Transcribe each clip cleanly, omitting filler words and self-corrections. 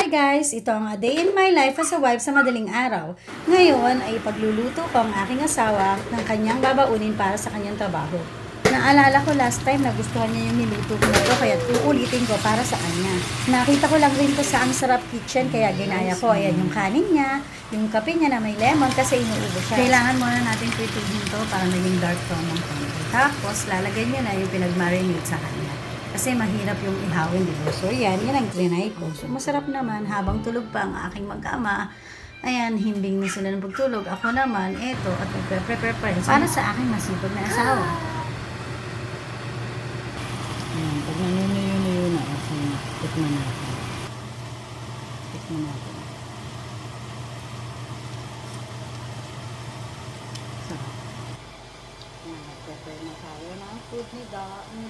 Hi guys! Ito ang a day in my life as a wife sa madaling araw. Ngayon ay pagluluto ko ang aking asawa ng kanyang babaunin para sa kanyang trabaho. Naalala ko last time na gustuhan niya yung niluto ko na ito kaya uulitin ko para sa kanya. Nakita ko lang rin to sa Ang Sarap Kitchen kaya ginaya ko. Ayan yung kanin niya, yung kape niya na may lemon kasi inuubo siya. Kailangan muna natin prituhin to para maging dark brown ng konti. Tapos lalagyan niyo na yung pinag-marinate sa kanya. Kasi mahirap yung ihawin, di ba? So, yan ang trinay ko. So, masarap naman habang tulog pa ang aking mag-ama. Ayan, himbing na sila ng pagtulog. Ako naman, eto, at nagpe-prepare pa rin para sa aking masipag na asawa. Ayan, pag nanunuyo-nuyo na, okay, tikman natin. Tikman natin. So, ayan, nagpe-prepare na tayo ng food ni Daan.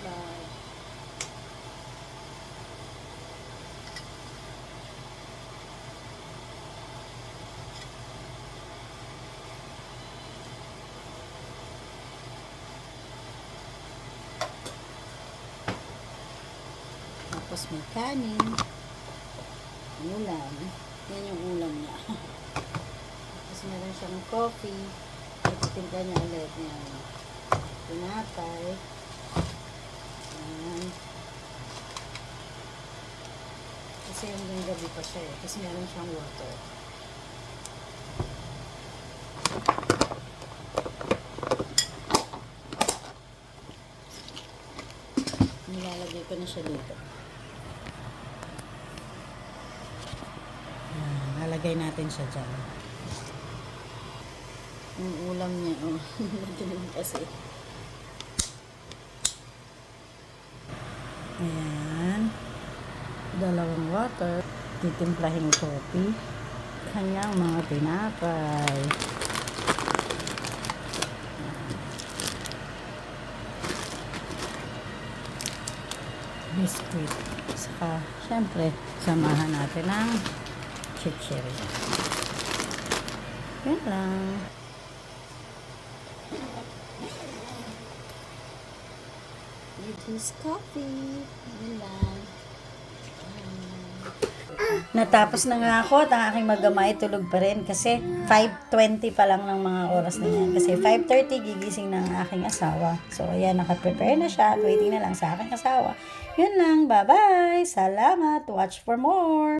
Tapos may kanin, ulam. Yan yung ulam niya. Tapos meron siyang coffee. Itimpla niya ulit yan. Tinapay. Ayan. Kasi yung gabi pa siya eh. Tapos meron siyang water. Nilalagay ko na siya dito. Lalagay natin siya dyan. Yung ulam niya, oh. Madilim kasi. Ayan. Dalawang water. Titimplahin coffee. Kanyang mga tinapay. Biscuit. Saka, syempre, samahan natin ng chichiri. Yan lang. It is coffee. Yan lang. Natapos na nga ako at ang aking mag-ama ay tulog pa rin kasi 5:20 pa lang ng mga oras na yan. Kasi 5:30 gigising ng aking asawa. So, ayan, nakaprepare na siya at waiting na lang sa aking asawa. Yun lang. Bye-bye! Salamat! Watch for more!